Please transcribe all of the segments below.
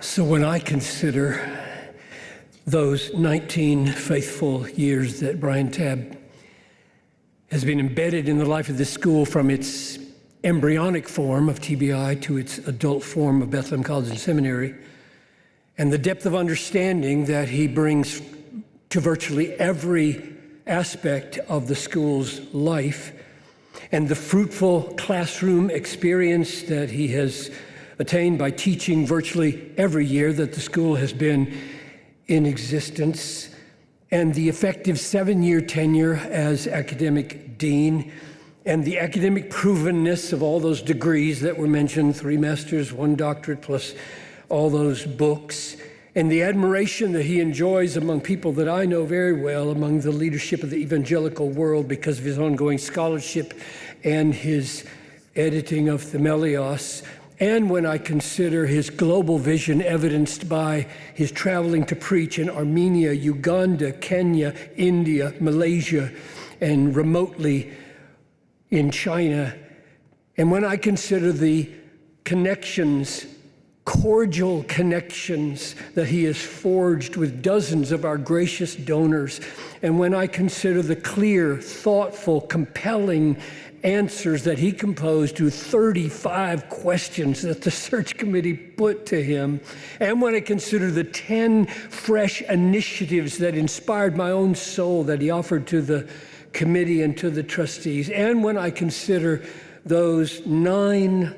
So when I consider those 19 faithful years that Brian Tabb has been embedded in the life of this school, from its embryonic form of TBI to its adult form of Bethlehem College and Seminary, and the depth of understanding that he brings to virtually every aspect of the school's life, and the fruitful classroom experience that he has attained by teaching virtually every year that the school has been in existence, and the effective 7-year tenure as academic dean, and the academic provenness of all those degrees that were mentioned, 3 masters, 1 doctorate, plus all those books, and the admiration that he enjoys among people that I know very well, among the leadership of the evangelical world, because of his ongoing scholarship and his editing of Themelios. And when I consider his global vision evidenced by his traveling to preach in Armenia, Uganda, Kenya, India, Malaysia, and remotely in China, and when I consider the connections, cordial connections that he has forged with dozens of our gracious donors, and when I consider the clear, thoughtful, compelling answers that he composed to 35 questions that the search committee put to him, and when I consider the 10 fresh initiatives that inspired my own soul that he offered to the committee and to the trustees, and when I consider those 9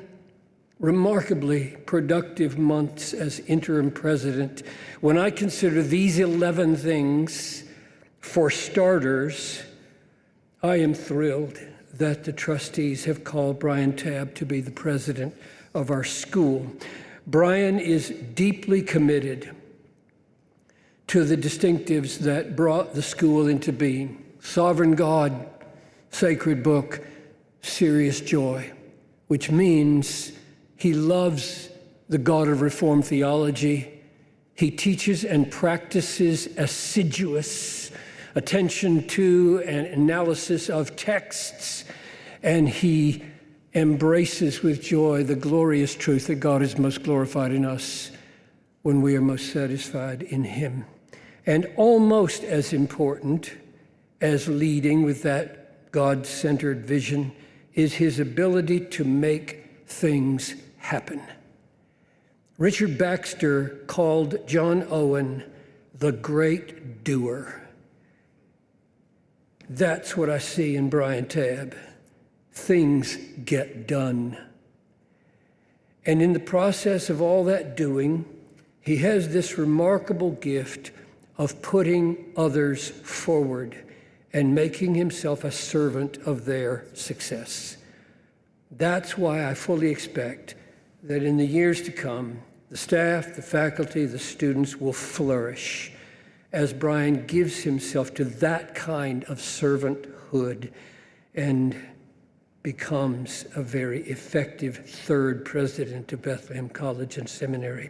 remarkably productive months as interim president, when I consider these 11 things, for starters, I am thrilled that the trustees have called Brian Tabb to be the president of our school. Brian is deeply committed to the distinctives that brought the school into being: sovereign God, sacred book, serious joy, which means he loves the God of Reformed theology. He teaches and practices assiduous attention to and analysis of texts, and he embraces with joy the glorious truth that God is most glorified in us when we are most satisfied in him. And almost as important as leading with that God-centered vision is his ability to make things happen. Richard Baxter called John Owen the great doer. That's what I see in Brian Tabb. Things get done. And in the process of all that doing, he has this remarkable gift of putting others forward and making himself a servant of their success. That's why I fully expect that in the years to come, the staff, the faculty, the students will flourish as Brian gives himself to that kind of servanthood and becomes a very effective 3rd president of Bethlehem College and Seminary.